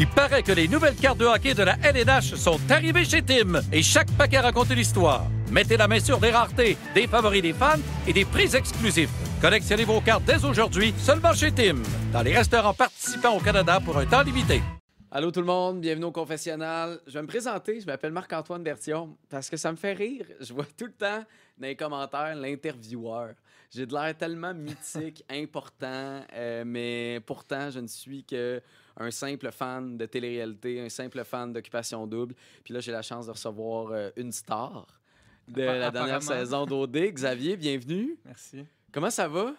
Il paraît que les nouvelles cartes de hockey de la LNH sont arrivées chez Tim et chaque paquet raconte une histoire. Mettez la main sur des raretés, des favoris des fans et des prix exclusifs. Collectionnez vos cartes dès aujourd'hui seulement chez Tim, dans les restaurants participants au Canada pour un temps limité. Allô tout le monde, bienvenue au confessionnal. Je vais me présenter, je m'appelle Marc-Antoine Bertillon parce que ça me fait rire. Je vois tout le temps dans les commentaires l'intervieweur. J'ai de l'air tellement mythique, important, mais pourtant je ne suis qu'un simple fan de télé-réalité, un simple fan d'Occupation Double. Puis là, j'ai la chance de recevoir une star de la dernière saison d'OD. Xavier, bienvenue. Merci. Comment ça va?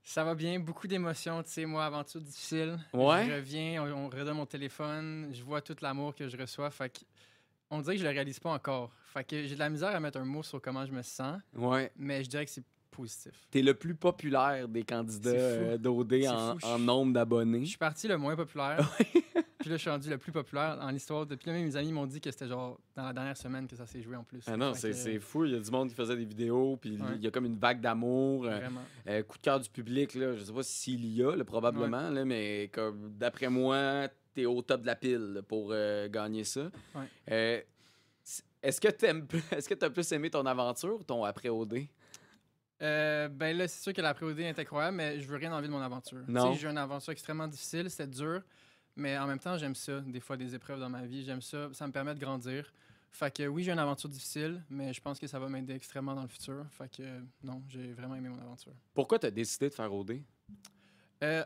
Ça va bien, beaucoup d'émotions, tu sais, moi, aventure difficile. Ouais. Je reviens, on redonne mon téléphone, je vois tout l'amour que je reçois, fait que on dirait que je le réalise pas encore. Fait que j'ai de la misère à mettre un mot sur comment je me sens, Ouais. mais je dirais que c'est positif. T'es le plus populaire des candidats d'OD en nombre d'abonnés. Je suis parti le moins populaire, puis là, je suis rendu le plus populaire en l'histoire. Depuis là, mes amis m'ont dit que c'était genre dans la dernière semaine que ça s'est joué en plus. Ah non, c'est fou. Il y a du monde qui faisait des vidéos, puis il y a comme une vague d'amour. Vraiment. Coup de cœur du public, là, je sais pas s'il y a, là, probablement, là, mais comme, d'après moi, t'es au top de la pile là, pour gagner ça. Ouais. Est-ce que t'as plus aimé ton aventure ou ton après-OD? Ben là, c'est sûr que la pré-OD est incroyable, mais je veux rien enlever de mon aventure. Non. J'ai eu une aventure extrêmement difficile, c'était dur, mais en même temps, j'aime ça. Des fois, des épreuves dans ma vie, j'aime ça. Ça me permet de grandir. Fait que oui, j'ai une aventure difficile, mais je pense que ça va m'aider extrêmement dans le futur. Fait que non, j'ai vraiment aimé mon aventure. Pourquoi t'as décidé de faire OD?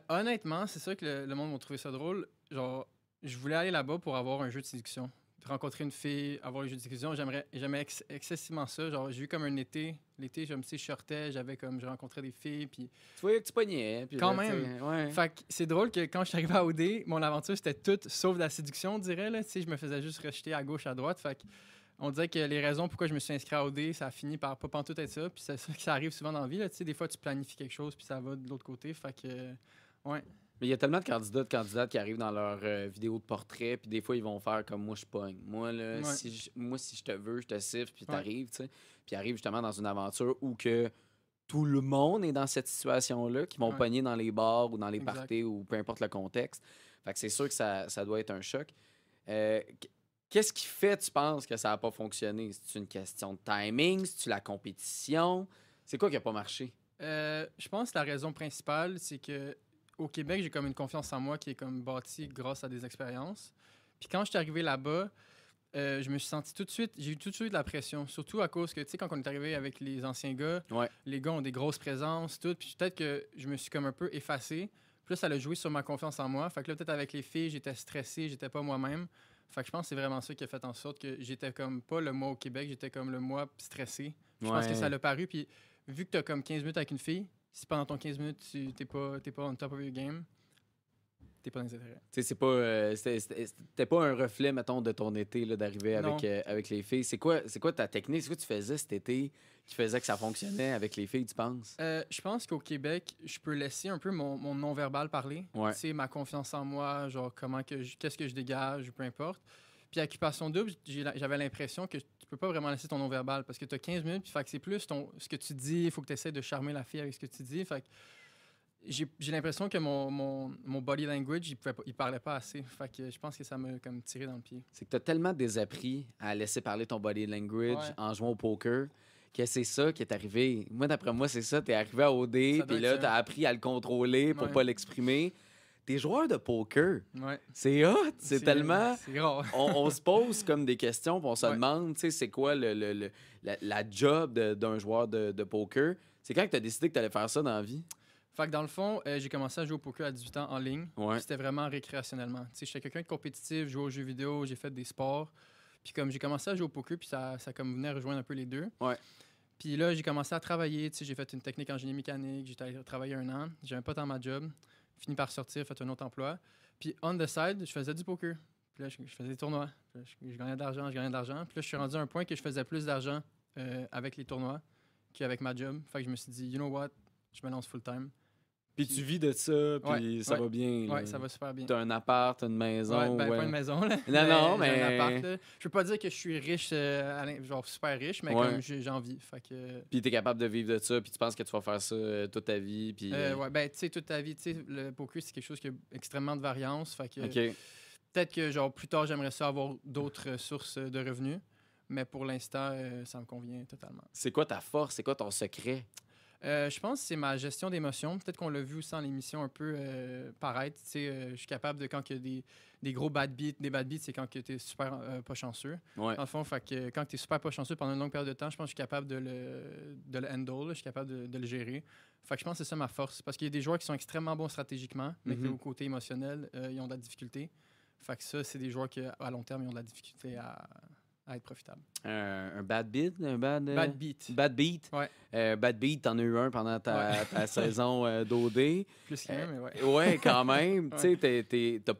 Honnêtement, c'est ça que le monde m'a trouvé ça drôle. Genre, je voulais aller là-bas pour avoir un jeu de séduction. Rencontrer une fille, avoir un jeu de séduction, j'aimais excessivement ça. Genre, j'ai eu comme un été. L'été, je sortais, je rencontrais des filles, puis... Tu voyais que tu pognais, puis quand là, même. ouais. Fait que c'est drôle que quand je suis arrivé à OD, mon aventure, c'était toute sauf la séduction, on dirait. Là. Tu sais, je me faisais juste rejeter à gauche, à droite. Fait que on dirait que les raisons pourquoi je me suis inscrit à OD, ça a fini par pas pantoute être ça. Puis c'est ça que ça arrive souvent dans la vie. Là. Tu sais, des fois, tu planifies quelque chose, puis ça va de l'autre côté. Fait que, ouais. Mais il y a tellement de candidates qui arrivent dans leur vidéo de portrait, puis des fois, ils vont faire comme moi, je pogne. Moi, là, Ouais. si je te veux, je te siffle, puis Ouais. t'arrives, tu sais. Puis arrivent justement dans une aventure où que tout le monde est dans cette situation-là, qui vont Ouais. pogner dans les bars ou dans les Exact. parties ou peu importe le contexte. Fait que c'est sûr que ça doit être un choc. Qu'est-ce qui fait, tu penses, que ça n'a pas fonctionné? C'est une question de timing? C'est-tu la compétition? C'est quoi qui n'a pas marché? Je pense que la raison principale, c'est que au Québec, j'ai comme une confiance en moi qui est comme bâtie grâce à des expériences. Puis quand je suis arrivé là-bas, je me suis senti tout de suite, j'ai eu tout de suite de la pression. Surtout à cause que, tu sais, quand on est arrivé avec les anciens gars, Ouais. les gars ont des grosses présences, tout. Puis peut-être que je me suis comme un peu effacé. Puis là, ça a joué sur ma confiance en moi. Fait que là, peut-être avec les filles, j'étais stressé, j'étais pas moi-même. Fait que je pense que c'est vraiment ça qui a fait en sorte que j'étais comme pas le moi au Québec, j'étais comme le moi stressé. Je pense que ça l'a paru. Puis vu que t'as comme 15 minutes avec une fille, si pendant ton 15 minutes, t'es pas on top of your game, t'es pas dans les intérêts. Tu sais, c'est pas, c'était pas un reflet, mettons, de ton été, là, d'arriver Non. avec les filles. C'est quoi ta technique? C'est quoi tu faisais cet été qui faisait que ça fonctionnait avec les filles, tu penses? Je pense qu'au Québec, je peux laisser un peu mon non-verbal parler. Ouais. Tu sais, ma confiance en moi, genre qu'est-ce que je dégage, peu importe. Puis à Occupation Double, j'avais l'impression que tu peux pas vraiment laisser ton non-verbal parce que tu as 15 minutes, puis fait que c'est plus ce que tu dis, il faut que tu essaies de charmer la fille avec ce que tu dis. Fait que j'ai l'impression que mon body language, il parlait pas assez. Fait que je pense que ça m'a comme tiré dans le pied. C'est que tu as tellement désappris à laisser parler ton body language Ouais. en jouant au poker que c'est ça qui est arrivé. Moi, d'après moi, c'est ça. T'es arrivé à OD, Ça doit puis être là, ça. t'as appris à le contrôler pour Ouais. pas l'exprimer. T'es joueur de poker. Ouais. C'est hot, c'est tellement... C'est rare. on se pose comme des questions, puis on se Ouais. demande, tu sais, c'est quoi la job d'un joueur de poker. C'est quand que tu as décidé que tu allais faire ça dans la vie? Fait que dans le fond, j'ai commencé à jouer au poker à 18 ans en ligne. Ouais. Puis c'était vraiment récréationnellement. Tu sais, j'étais quelqu'un de compétitif, je jouais aux jeux vidéo, j'ai fait des sports. Puis comme j'ai commencé à jouer au poker, puis ça comme venait rejoindre un peu les deux. Ouais. Puis là, j'ai commencé à travailler. Tu sais, j'ai fait une technique en génie mécanique, j'ai allé travailler 1 an. J'avais pas tant ma job. Fini par sortir, fait un autre emploi. Puis on the side, je faisais du poker. Puis là, je faisais des tournois. Puis là, je gagnais de l'argent, je gagnais de l'argent. Puis là, je suis rendu à un point que je faisais plus d'argent avec les tournois qu'avec ma job. Fait que je me suis dit, you know what, je me lance full time. Puis tu vis de ça, puis Ouais, ça ouais. va bien. Ouais, là. ça va super bien. T'as un appart, une maison. Ouais, ben, ouais. pas une maison, là. Non, J'ai mais- un appart, là. Je peux pas dire que je suis riche, genre super riche, mais Ouais. comme j'ai envie. Fait que... Puis t'es capable de vivre de ça, puis tu penses que tu vas faire ça toute ta vie. Puis, ouais, ben, tu sais, toute ta vie, tu sais, le poker, c'est quelque chose qui a extrêmement de variance. Fait que OK. Peut-être que genre plus tard, j'aimerais ça avoir d'autres sources de revenus. Mais pour l'instant, ça me convient totalement. C'est quoi ta force? C'est quoi ton secret? Je pense que c'est ma gestion d'émotions. Peut-être qu'on l'a vu aussi dans l'émission un peu paraître. Tu sais, je suis capable de, quand il y a des gros bad beats, c'est quand tu es super pas chanceux. Ouais. Dans le fond, fait que quand tu es super pas chanceux pendant une longue période de temps, je pense que je suis capable de le handle, là, je suis capable de le gérer. Fait que je pense que c'est ça ma force. Parce qu'il y a des joueurs qui sont extrêmement bons stratégiquement, mais qui, au côté émotionnel, ils ont de la difficulté. Fait que ça, c'est des joueurs qui, à long terme, ils ont de la difficulté à être profitables. Un bad beat? Bad beat. Bad beat? Ouais. Bad beat, t'en as eu un pendant ta saison d'OD. Plus qu'un, mais ouais. Ouais, quand même. Ouais. Tu sais, t'as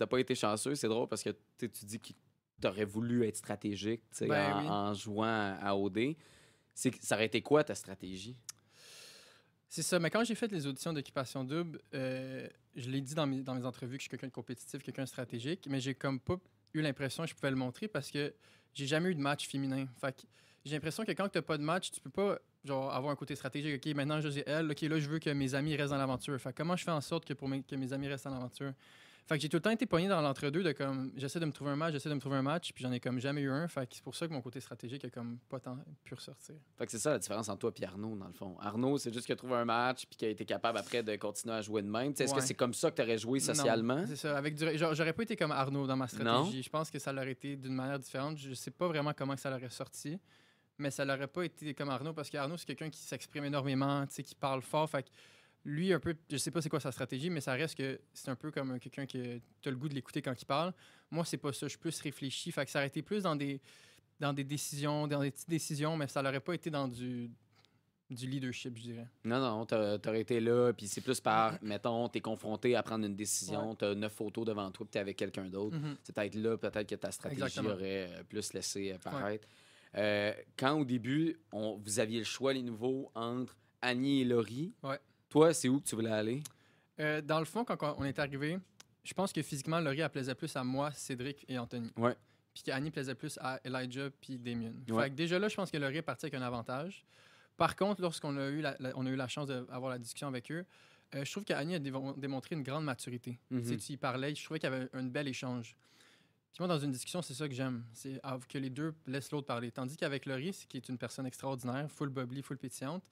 pas été chanceux. C'est drôle parce que tu dis que t'aurais voulu être stratégique Ben oui. en jouant à OD. Ça aurait été quoi ta stratégie? C'est ça, mais quand j'ai fait les auditions d'Occupation Double, je l'ai dit dans mes entrevues que je suis quelqu'un de compétitif, quelqu'un de stratégique, mais j'ai comme pas eu l'impression que je pouvais le montrer parce que j'ai jamais eu de match féminin. Fait que j'ai l'impression que quand tu n'as pas de match, tu peux pas genre avoir un côté stratégique. OK, maintenant j'ai elle, OK, là je veux que mes amis restent dans l'aventure. Fait que comment je fais en sorte que que mes amis restent dans l'aventure? Fait que j'ai tout le temps été pogné dans l'entre-deux de comme j'essaie de me trouver un match, puis j'en ai comme jamais eu un. Fait que c'est pour ça que mon côté stratégique a comme pas tant pu ressortir. Fait que c'est ça la différence entre toi et Arnaud, dans le fond. Arnaud, c'est juste qu'il a trouvé un match puis qu'il a été capable après de continuer à jouer de même. Est-ce que c'est comme ça que tu aurais joué socialement? Non, c'est ça. J'aurais pas été comme Arnaud dans ma stratégie. Je pense que ça l'aurait été d'une manière différente. Je sais pas vraiment comment ça l'aurait sorti, mais ça l'aurait pas été comme Arnaud parce qu'Arnaud, c'est quelqu'un qui s'exprime énormément, qui parle fort. Fait que lui, un peu, je sais pas c'est quoi sa stratégie, mais ça reste que c'est un peu comme quelqu'un qui a le goût de l'écouter quand il parle. Moi, c'est pas ça. Je suis plus réfléchi. Fait que ça aurait été plus dans des décisions, dans des petites décisions, mais ça l'aurait pas été dans du leadership, je dirais. Non, t'aurais été là, puis c'est plus par, mettons, t'es confronté à prendre une décision, t'as 9 photos devant toi, puis t'es avec quelqu'un d'autre. C'est peut-être là, peut-être que ta stratégie Exactement. aurait plus laissé paraître. Quand au début, vous aviez le choix, les nouveaux, entre Annie et Laurie, toi, c'est où que tu voulais aller? Dans le fond, quand on est arrivé, je pense que physiquement, Laurie, elle plaisait plus à moi, Cédric et Anthony. Ouais. Puis qu'Annie plaisait plus à Elijah puis Damien. Ouais. Fait que déjà là, je pense que Laurie est partie avec un avantage. Par contre, lorsqu'on a eu la chance d'avoir la discussion avec eux, je trouve qu'Annie a démontré une grande maturité. Tu sais, tu y parlais, je trouvais qu'il y avait un bel échange. Puis moi, dans une discussion, c'est ça que j'aime. C'est que les deux laissent l'autre parler. Tandis qu'avec Laurie, qui est une personne extraordinaire, full bubbly, full pétillante,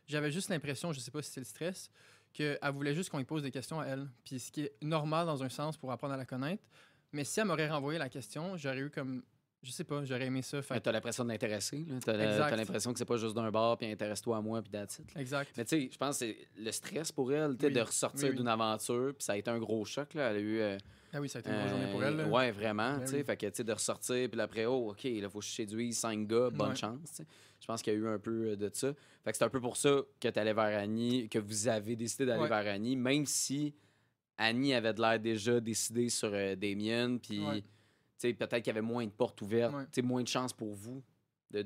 j'avais juste l'impression, je sais pas si c'est le stress, qu'elle voulait juste qu'on lui pose des questions à elle. Puis ce qui est normal dans un sens pour apprendre à la connaître. Mais si elle m'aurait renvoyé la question, j'aurais eu comme... Je sais pas, j'aurais aimé ça. T'as l'impression de l'intéresser. T'as l'impression que c'est pas juste d'un bar, puis intéresse-toi à moi, puis that's it. Exact. Mais tu sais, je pense que c'est le stress pour elle, de ressortir d'une aventure, puis ça a été un gros choc. Là. Elle a eu... Ah oui, ça a été une grosse journée pour elle. Là. Ouais, vraiment. Ben Fait que de ressortir, puis après, OK, il faut que je séduise 5 gars, bonne chance. T'sais. Je pense qu'il y a eu un peu de ça. Fait que c'est un peu pour ça que tu allais vers Annie, que vous avez décidé d'aller vers Annie, même si Annie avait de l'air déjà décidée sur Damien, puis peut-être qu'il y avait moins de portes ouvertes, moins de chances pour vous de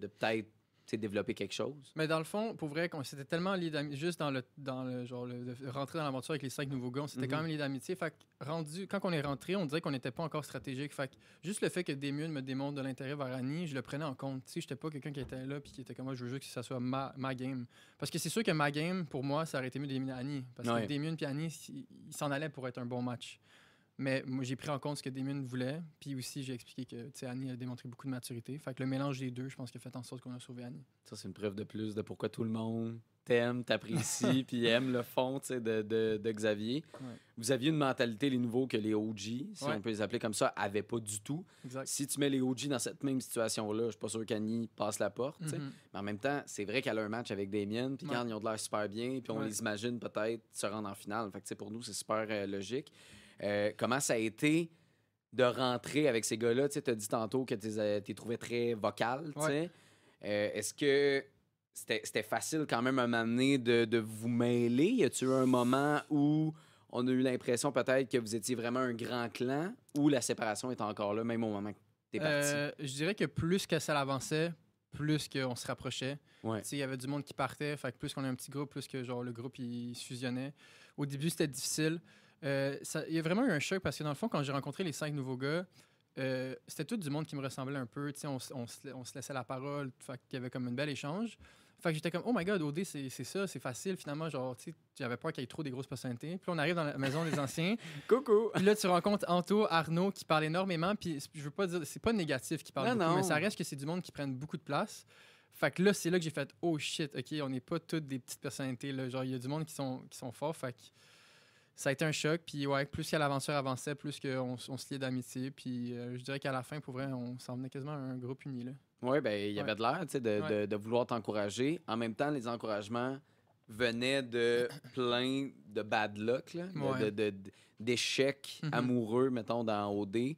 peut-être développer quelque chose. Mais dans le fond, pour vrai, on s'était tellement liés d'amitié, juste dans le genre, de rentrer dans l'aventure avec les 5 nouveaux gars, on s'était quand même liés d'amitié. Fait que quand on est rentré, on dirait qu'on n'était pas encore stratégique. Fait que juste le fait que Damien me démontre de l'intérêt vers Annie, je le prenais en compte. Tu sais, j'étais pas quelqu'un qui était là puis qui était comme moi, je veux juste que ça soit ma game. Parce que c'est sûr que ma game, pour moi, ça aurait été mieux d'éliminer Annie. Parce que Damien et Annie, ils s'en allaient pour être un bon match. Mais moi, j'ai pris en compte ce que Damien voulait. Puis aussi, j'ai expliqué que Annie a démontré beaucoup de maturité. Fait que le mélange des deux, je pense qu'il a fait en sorte qu'on a sauvé Annie. Ça, c'est une preuve de plus de pourquoi tout le monde t'aime, t'apprécie, puis aime le fond de Xavier. Ouais. Vous aviez une mentalité, les nouveaux, que les OG, si on peut les appeler comme ça, n'avaient pas du tout. Exact. Si tu mets les OG dans cette même situation-là, je suis pas sûr qu'Annie passe la porte. Mais en même temps, c'est vrai qu'elle a un match avec Damien, puis quand ils ont de l'air super bien, puis on les imagine peut-être se rendre en finale. Fait que pour nous, c'est super logique. Comment ça a été de rentrer avec ces gars-là? Tu as dit tantôt que tu les trouvais très vocales. Est-ce que c'était facile quand même à un moment donné de vous mêler? Y a-tu eu un moment où on a eu l'impression peut-être que vous étiez vraiment un grand clan ou la séparation est encore là, même au moment que tu es parti? Je dirais que plus que ça avançait, plus qu'on se rapprochait. Il y avait du monde qui partait, fait que plus qu'on a un petit groupe, plus que genre, le groupe il se fusionnait. Au début, c'était difficile. Il y a vraiment eu un choc parce que dans le fond, quand j'ai rencontré les 5 nouveaux gars, c'était tout du monde qui me ressemblait un peu. On se laissait la parole, fait qu'il y avait comme un bel échange. Fait que j'étais comme, oh my god, OD, c'est ça, c'est facile. Finalement, genre, tu sais, j'avais peur qu'il y ait trop des grosses personnalités. Puis là, on arrive dans la maison des anciens. Coucou! Puis là, tu rencontres Anto, Arnaud, qui parlent énormément. Puis je veux pas dire, c'est pas négatif qu'ils parlent beaucoup, mais ça reste que c'est du monde qui prennent beaucoup de place. Fait que là, c'est là que j'ai fait, oh shit, OK, on n'est pas toutes des petites personnalités, là. Genre, il y a du monde qui sont forts. Fait que ça a été un choc. Puis ouais, plus que l'aventure avançait, plus qu'on se liait d'amitié. Puis je dirais qu'à la fin, pour vrai, on s'en venait quasiment un groupe uni, là. Oui, ben il y avait de l'air, tu sais, Ouais. de vouloir t'encourager. En même temps, les encouragements venaient de plein de bad luck, là, Ouais. d'échecs Mhm. amoureux, mettons, dans OD.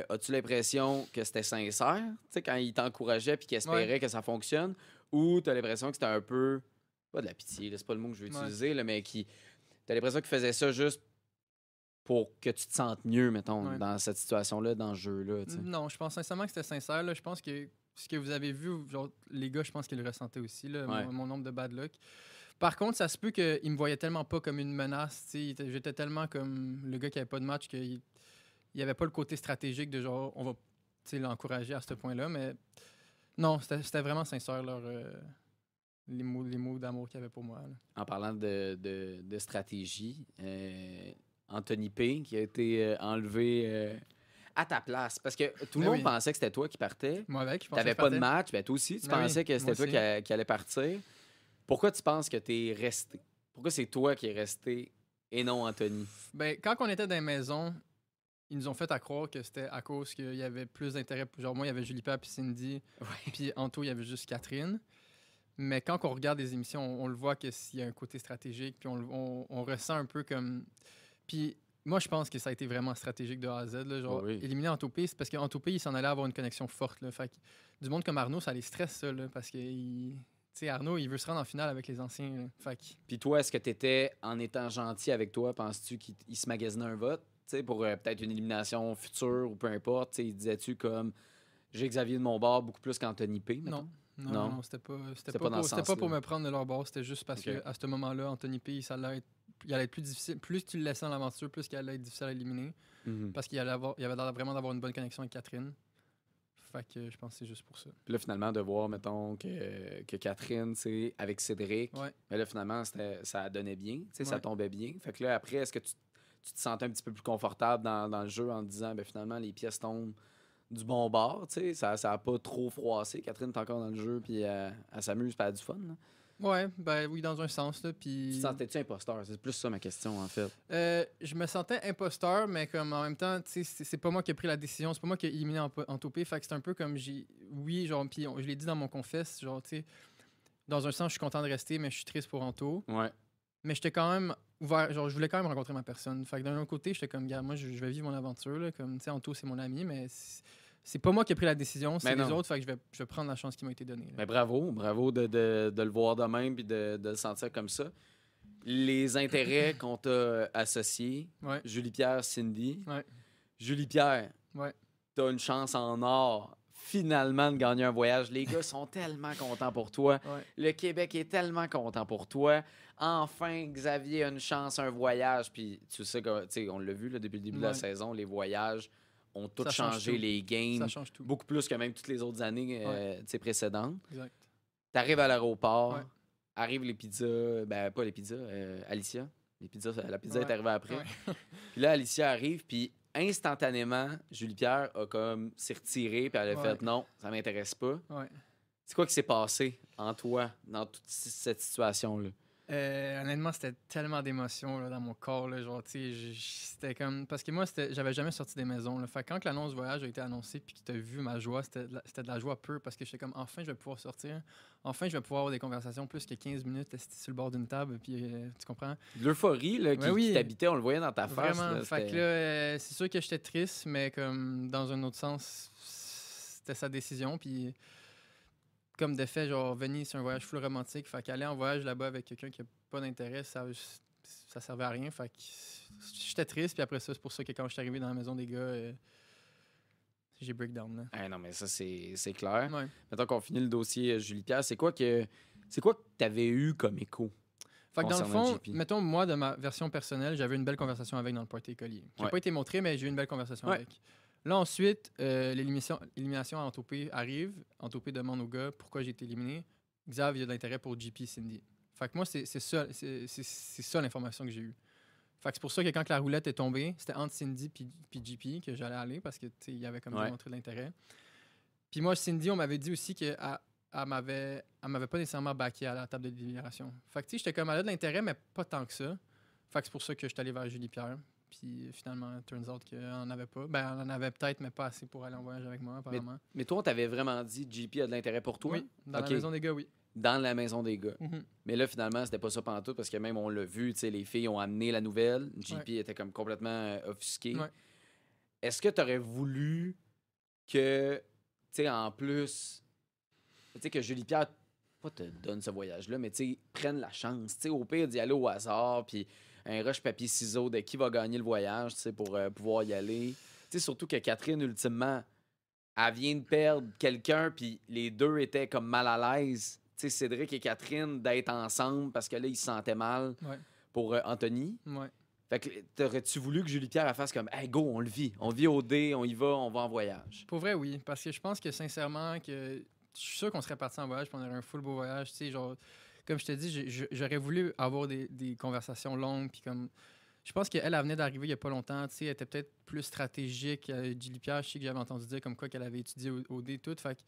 As-tu l'impression que c'était sincère, tu sais, quand il t'encourageait puis qu'il espérait que ça fonctionne? Ou tu as l'impression que c'était un peu, pas de la pitié, là, c'est pas le mot que je veux Ouais. utiliser, là, mais qui, t'as l'impression qu'il faisait ça juste pour que tu te sentes mieux, mettons, Ouais. dans cette situation-là, dans ce jeu-là, tu sais? Non, je pense sincèrement que c'était sincère. Là. Je pense que ce que vous avez vu, genre, les gars, je pense qu'ils le ressentaient aussi, là, Ouais. mon nombre de bad luck. Par contre, ça se peut qu'ils me voyaient tellement pas comme une menace. J'étais tellement comme le gars qui avait pas de match qu'il n'y avait pas le côté stratégique de genre, on va l'encourager à ce point-là. Mais non, c'était vraiment sincère, les mots d'amour qu'il y avait pour moi. Là. En parlant de stratégie, Anthony P, qui a été enlevé à ta place. Parce que tout le Ben monde oui. pensait que c'était toi qui partais. Moi avec, je Tu pensais n'avais que je pas de partais. match. Ben, toi aussi, tu Ben oui, pensais que c'était moi toi aussi. qui allait partir. Pourquoi tu penses que tu es resté? Pourquoi c'est toi qui es resté et non Anthony? Ben, quand on était dans les maisons, ils nous ont fait à croire que c'était à cause qu'il y avait plus d'intérêt. Genre, moi, il y avait Julie Pierre puis Cindy, Ouais. puis Anto, il y avait juste Catherine. Mais quand on regarde les émissions, on le voit qu'il y a un côté stratégique, puis on ressent un peu comme. Puis moi, je pense que ça a été vraiment stratégique de A à Z. Là, genre, Oui. éliminer Antopé, c'est parce qu'Antopé, il s'en allait avoir une connexion forte. Là, fait que du monde comme Arnaud, ça les stresse, ça, là, parce que Arnaud, il veut se rendre en finale avec les anciens. Là. Fait que Puis toi, est-ce que tu étais, en étant gentil avec toi, penses-tu qu'il se magasinait un vote? Tu sais, pour peut-être une élimination future ou peu importe. Tu sais, disais-tu comme j'ai Xavier de mon bord beaucoup plus qu'Anthony P? mettons? non, c'était pas, C'était pas dans ce c'était pas sens-là. pour me prendre de leur bord. C'était juste parce Ok. que à ce moment-là, Anthony P, il allait être plus difficile. Plus tu le laissais dans l'aventure, plus qu'il allait être difficile à éliminer. Mhm. Parce qu'il il avait l'air vraiment d'avoir une bonne connexion avec Catherine. Fait que je pense que c'est juste pour ça. Puis là, finalement, de voir, mettons, que Catherine, c'est avec Cédric, Ouais. mais là, finalement, ça donnait bien, tu sais, ça Ouais. tombait bien. Fait que là, après, est-ce que tu te sentais un petit peu plus confortable dans le jeu en te disant, ben finalement, les pièces tombent du bon bord, tu sais, ça a pas trop froissé. Catherine est encore dans le jeu, puis elle s'amuse, puis elle a du fun, là. Ouais, ben oui, dans un sens. Là, puis... Tu te sentais-tu imposteur? C'est plus ça ma question, en fait. Je me sentais imposteur, mais comme en même temps, tu sais, c'est pas moi qui ai pris la décision, c'est pas moi qui ai éliminé Antopé. Fait que c'est un peu comme oui, genre, puis je l'ai dit dans mon confesse, genre, tu sais, dans un sens, je suis content de rester, mais je suis triste pour Anto. Ouais. Mais j'étais quand même ouvert, genre, je voulais quand même rencontrer ma personne. Fait que d'un autre côté, j'étais comme, gars, moi, je vais vivre mon aventure, là, comme, tu sais, Anto, c'est mon ami, mais c'est pas moi qui ai pris la décision, c'est Mais les non. autres, fait que je vais prendre la chance qui m'a été donnée. Là. Mais bravo de le voir de même, puis de le sentir comme ça. Les intérêts qu'on t'a associés, Ouais, Julie-Pierre, Cindy. ouais, Julie-Pierre, ouais. t'as une chance en or, finalement, de gagner un voyage. Les gars sont tellement contents pour toi. Ouais. Le Québec est tellement content pour toi. Enfin, Xavier a une chance, un voyage. Puis tu sais, tu sais, on l'a vu là, depuis le début de la Ouais. saison, les voyages ont tout Ça change changé, tout. les games. Ça change tout. Beaucoup plus que même toutes les autres années tu sais, précédentes. Exact. T'arrives à l'aéroport, Ouais. arrivent les pizzas, ben pas les pizzas, Alicia. La pizza Ouais. est arrivée après. Ouais. Puis là, Alicia arrive, puis instantanément, Julie-Pierre a comme s'est retirée, puis elle a Ouais. fait non, ça m'intéresse pas. Ouais. C'est quoi qui s'est passé en toi dans toute cette situation-là? Honnêtement, c'était tellement d'émotions là, dans mon corps. Là, genre, tu sais, c'était comme. Parce que moi, j'avais jamais sorti des maisons. Là. Fait que quand l'annonce voyage a été annoncée puis que tu as vu ma joie, c'était de la joie pure parce que j'étais comme, enfin, je vais pouvoir sortir. Enfin, je vais pouvoir avoir des conversations plus que 15 minutes assis sur le bord d'une table. Puis, tu comprends? L'euphorie là, Ouais, oui. qui t'habitait, on le voyait dans ta face. Vraiment. Là, Fait que c'était- là, c'est sûr que j'étais triste, mais comme dans un autre sens, c'était sa décision. Puis, comme de fait, genre, Venise, c'est un voyage full romantique. Fait qu'aller en voyage là-bas avec quelqu'un qui a pas d'intérêt, ça servait à rien. Fait que j'étais triste. Puis après ça, c'est pour ça que quand je suis arrivé dans la maison des gars, j'ai breakdown. Là. Ah non, mais ça, c'est clair. Ouais. Maintenant qu'on finit le dossier Julie-Pierre, c'est quoi que t'avais eu comme écho? Fait que dans le Concernant fond, JP. mettons, moi, de ma version personnelle, j'avais une belle conversation avec dans le party écolier. Qui n'a Ouais. pas été montré, mais j'ai eu une belle conversation Ouais. avec. Là, ensuite, l'élimination à Antopé arrive. Antopé demande au gars pourquoi j'ai été éliminé. Xav, il a de l'intérêt pour JP Cindy. Fait que moi, c'est ça l'information que j'ai eue. Fait que c'est pour ça que quand la roulette est tombée, c'était entre Cindy puis JP que j'allais aller parce que il y avait comme démontré de l'intérêt. Puis moi, Cindy, on m'avait dit aussi qu'elle m'avait pas nécessairement backé à la table de délibération. Fait que j'étais comme, elle a de l'intérêt, mais pas tant que ça. Fait que c'est pour ça que je suis allé vers Julie Pierre. Puis finalement, turns out qu'elle n'en avait pas. Ben, elle en avait peut-être, mais pas assez pour aller en voyage avec moi, apparemment. Mais toi, on t'avait vraiment dit JP a de l'intérêt pour toi? Oui, dans la maison des gars, oui. Dans la maison des gars. Mais là, finalement, c'était pas ça pantoute parce que même on l'a vu, les filles ont amené la nouvelle. JP était comme complètement offusqué. Ouais. Est-ce que tu aurais voulu que, en plus, que Julie Pierre, pas te donne ce voyage-là, mais prenne la chance, au pire d'y aller au hasard, puis un rush papier-ciseaux de qui va gagner le voyage, pour pouvoir y aller. Surtout que Catherine, ultimement, elle vient de perdre quelqu'un, puis les deux étaient comme mal à l'aise. Cédric et Catherine d'être ensemble parce que là, ils se sentaient mal pour Anthony. Ouais. Fait que t'aurais-tu voulu que Julie Pierre fasse comme hey, go, on le vit. On vit au dé, on y va, on va en voyage. Pour vrai, oui. Parce que je pense que sincèrement, que je suis sûr qu'on serait parti en voyage puis on aurait un full beau voyage. Genre, comme je te dis, j'aurais voulu avoir des conversations longues. Puis comme je pense qu'elle venait d'arriver il n'y a pas longtemps. Elle était peut-être plus stratégique. Julie Pierre, je sais que j'avais entendu dire comme quoi qu'elle avait étudié au dé tout. Fait que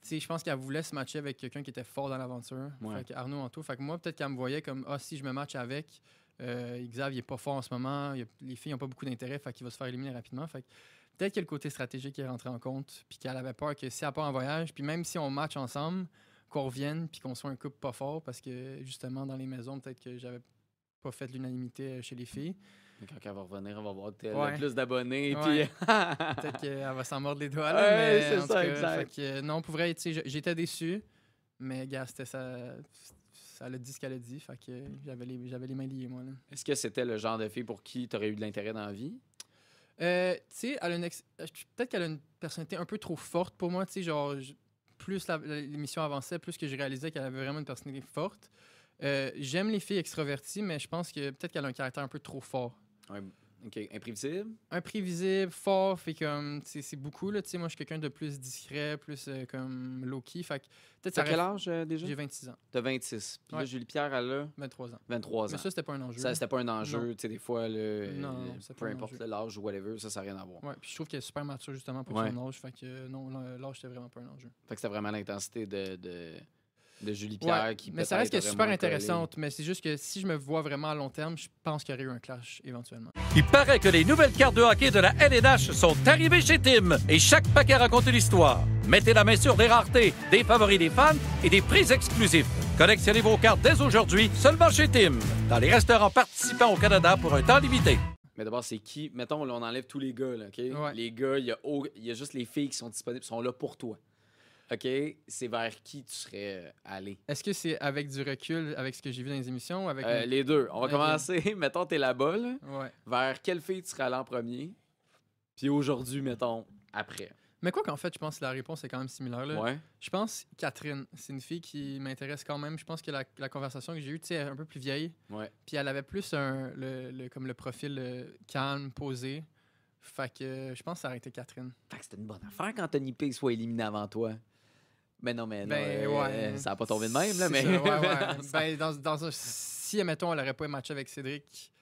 je pense qu'elle voulait se matcher avec quelqu'un qui était fort dans l'aventure. Ouais. Fait que Arnaud Anto. Fait que moi, peut-être qu'elle me voyait comme si je me match avec, Xav, il est pas fort en ce moment. Les filles n'ont pas beaucoup d'intérêt. Fait qu'il va se faire éliminer rapidement. Fait que peut-être que le côté stratégique est rentré en compte. Puis qu'elle avait peur que si elle part en voyage, puis même si on match ensemble, qu'on revienne, puis qu'on soit un couple pas fort. Parce que justement, dans les maisons, peut-être que j'avais pas fait l'unanimité chez les filles. Quand elle va revenir, on va voir le plus d'abonnés. Ouais. Puis... peut-être qu'elle va s'en mordre les doigts. Là, mais c'est ça, exact. Fait que, non, pour vrai, j'étais déçu. Mais gars, c'était ça. Ça a dit ce qu'elle a dit. Fait que j'avais les mains liées, moi. Là. Est-ce que c'était le genre de fille pour qui tu aurais eu de l'intérêt dans la vie? Tu sais, peut-être qu'elle a une personnalité un peu trop forte pour moi. Tu sais, genre, plus l'émission avançait, plus que je réalisais qu'elle avait vraiment une personnalité forte. J'aime les filles extroverties, mais je pense que peut-être qu'elle a un caractère un peu trop fort. Ouais. OK. Imprévisible? Imprévisible, fort, fait comme, c'est beaucoup, là, tu sais, moi, je suis quelqu'un de plus discret, plus comme low-key, fait que peut-être T'as quel âge déjà? J'ai 26 ans. T'as 26. Puis là, Julie Pierre, elle a 23 ans. 23 ans. Mais ça, c'était pas un enjeu. Ça, c'était pas un enjeu, tu sais, des fois, c'est peu pas un importe enjeu. l'âge ou whatever, ça n'a rien à voir. Ouais, puis je trouve qu'elle est super mature, justement, pour son âge, fait que non, l'âge, c'était vraiment pas un enjeu. Fait que c'était vraiment l'intensité de Julie Pierre qui mais ça reste qu'elle est super intéressante, mais c'est juste que si je me vois vraiment à long terme, je pense qu'il y aurait eu un clash éventuellement. Il paraît que les nouvelles cartes de hockey de la LNH sont arrivées chez Tim et chaque paquet raconte une histoire. Mettez la main sur des raretés, des favoris des fans et des prix exclusifs. Collectionnez vos cartes dès aujourd'hui seulement chez Tim, dans les restaurants participants au Canada pour un temps limité. Mais d'abord, c'est qui? Mettons, là, on enlève tous les gars, là, OK? Ouais. Les gars, il y a juste les filles qui sont disponibles, sont là pour toi. OK? C'est vers qui tu serais allé? Est-ce que c'est avec du recul, avec ce que j'ai vu dans les émissions? Ou avec Les deux. On va Ok. commencer. Mettons, t'es là-bas, là. Ouais. Vers quelle fille tu serais allé en premier? Puis aujourd'hui, mettons, après. Mais quoi qu'en fait, je pense que la réponse est quand même similaire. Là. Ouais. Je pense Catherine, c'est une fille qui m'intéresse quand même. Je pense que la conversation que j'ai eue, tu sais, elle est un peu plus vieille. Ouais. Puis elle avait plus comme le profil calme, posé. Fait que je pense que ça aurait été Catherine. Fait que c'était une bonne affaire qu'Anthony P soit éliminé avant toi. Mais non, ouais. ça n'a pas tombé de même, là, C'est mais... ça, ouais. Ben, si, admettons, elle aurait pas matché avec Cédric,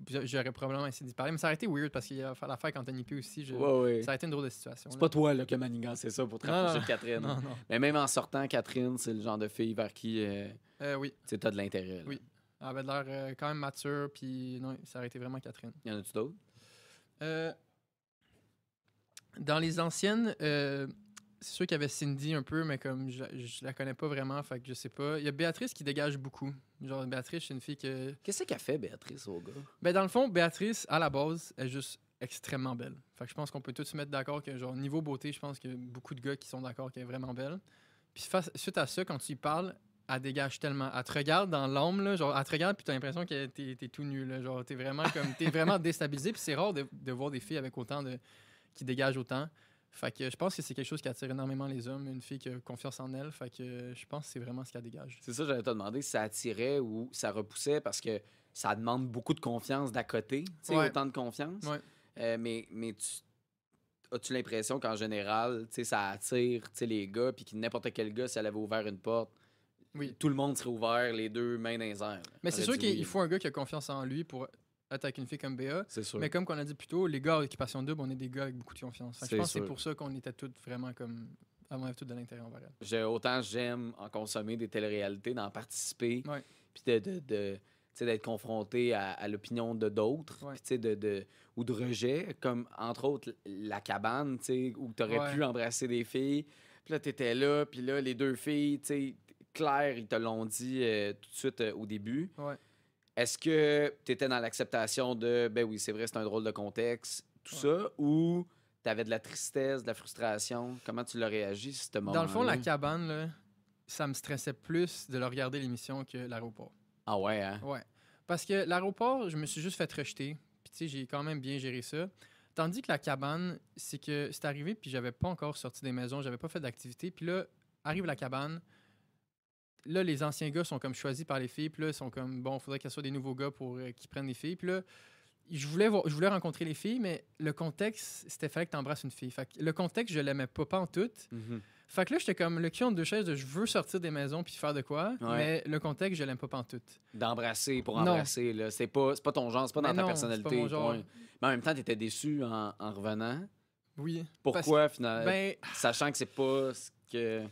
j'aurais probablement essayé d'y parler. Mais ça aurait été weird parce qu'il y a l'affaire avec Anthony P aussi. Ça aurait été une drôle de situation. C'est là. pas toi là, qui a manigancé ça pour te rapprocher Non. de Catherine. Non. Mais même en sortant, Catherine, c'est le genre de fille vers qui Oui. tu as de l'intérêt. Là. Oui. Elle avait l'air quand même mature, puis non, ça aurait été vraiment Catherine. Y en a-tu d'autres? Dans les anciennes, c'est sûr qu'il y avait Cindy un peu, mais comme je la connais pas vraiment, fait que je sais pas. Il y a Béatrice qui dégage beaucoup. Genre, Béatrice, c'est une fille que... Qu'est-ce qu'elle fait, Béatrice, au gars? Ben, dans le fond, Béatrice, à la base, elle est juste extrêmement belle. Fait que je pense qu'on peut tous se mettre d'accord que, genre, niveau beauté, je pense qu'il y a beaucoup de gars qui sont d'accord qu'elle est vraiment belle. Puis suite à ça, quand tu y parles, elle dégage tellement. Elle te regarde dans l'ombre, là, genre, elle te regarde, puis t'as l'impression que t'es tout nu, là. Genre, t'es vraiment déstabilisé, puis c'est rare de voir des filles avec autant qui dégagent autant. Fait que je pense que c'est quelque chose qui attire énormément les hommes, une fille qui a confiance en elle. Fait que je pense que c'est vraiment ce qu'elle dégage. C'est ça, j'allais te demander si ça attirait ou ça repoussait parce que ça demande beaucoup de confiance d'à côté, tu sais, Ouais. autant de confiance. Ouais. Mais tu as-tu l'impression qu'en général, tu sais, ça attire, tu sais, les gars, puis que n'importe quel gars, si elle avait ouvert une porte, Oui. tout le monde serait ouvert, les deux mains dans les airs. Mais c'est Aurait sûr dit qu'il oui. faut un gars qui a confiance en lui pour être avec une fille comme Béa. C'est sûr. Mais comme qu'on a dit plus tôt, les gars à Occupation Double, on est des gars avec beaucoup de confiance. Fait que je C'est pense que c'est sûr. pour ça qu'on était tous vraiment comme. On avait tout de l'intérieur envers elle. Autant j'aime en consommer des téléréalités, d'en participer, Ouais. puis tu sais, d'être confronté à l'opinion de d'autres, Ouais. puis tu sais, ou de rejet, comme entre autres La Cabane, tu sais, où tu aurais Ouais. pu embrasser des filles. Puis là, tu étais là, puis là, les deux filles, tu sais, Claire, ils te l'ont dit tout de suite au début. Ouais. Est-ce que tu étais dans l'acceptation de, ben oui, c'est vrai, c'est un drôle de contexte, tout Ouais. ça, ou tu avais de la tristesse, de la frustration? Comment tu l'as réagi, ce moment-là? Dans le fond, La Cabane, là, ça me stressait plus de le regarder l'émission que l'aéroport. Ah ouais, hein? Ouais. Parce que l'aéroport, je me suis juste fait rejeter. Puis tu sais, j'ai quand même bien géré ça. Tandis que La Cabane, c'est que c'est arrivé, puis j'avais pas encore sorti des maisons, j'avais pas fait d'activité. Puis là, arrive La Cabane. Là, les anciens gars sont comme choisis par les filles. Puis là, ils sont comme, bon, il faudrait qu'il y soit des nouveaux gars pour qu'ils prennent les filles. Puis là, je voulais rencontrer les filles, mais le contexte, c'était fallait que tu embrasses une fille. Fait que le contexte, je l'aimais pas en tout. Mhm. Fait que là, j'étais comme le cul entre deux chaises de je veux sortir des maisons puis faire de quoi, Ouais. mais le contexte, je l'aime pas en tout. D'embrasser pour Non. embrasser, là. C'est pas ton genre, c'est pas dans Mais ta non, personnalité. c'est pas mon genre. point. Mais en même temps, t'étais déçu en revenant. Oui. Pourquoi, finalement? Ben, Sachant que c'est pas ce que...